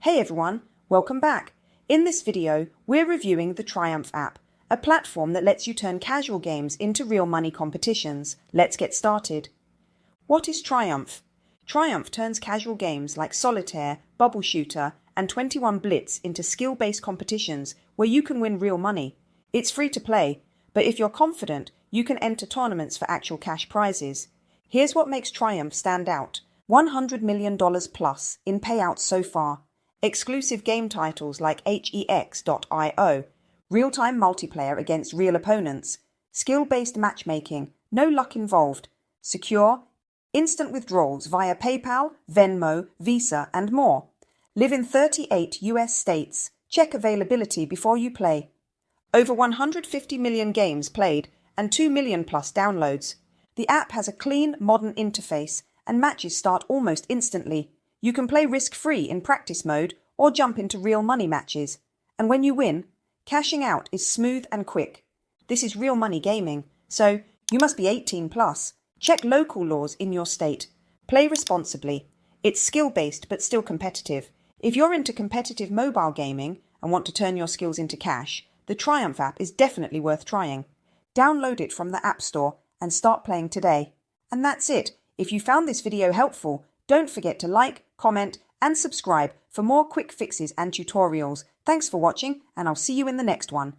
Hey everyone, welcome back. In this video, we're reviewing the Triumph app, a platform that lets you turn casual games into real money competitions. Let's get started. What is Triumph? Triumph turns casual games like Solitaire, Bubble Shooter, and 21 Blitz into skill-based competitions where you can win real money. It's free to play, but if you're confident, you can enter tournaments for actual cash prizes. Here's what makes Triumph stand out. $100 million plus in payouts so far. Exclusive game titles like HEX.io, real-time multiplayer against real opponents, skill-based matchmaking, no luck involved, secure, instant withdrawals via PayPal, Venmo, Visa, and more. Live in 38 US states. Check availability before you play. Over 150 million games played and 2 million plus downloads. The app has a clean, modern interface and matches start almost instantly. You can play risk-free in practice mode or jump into real money matches. And when you win, cashing out is smooth and quick. This is real money gaming, so you must be 18 plus. Check local laws in your state. Play responsibly. It's skill-based but still competitive. If you're into competitive mobile gaming and want to turn your skills into cash, the Triumph app is definitely worth trying. Download it from the App Store and start playing today. And that's it. If you found this video helpful, don't forget to like, comment, and subscribe for more quick fixes and tutorials. Thanks for watching, and I'll see you in the next one.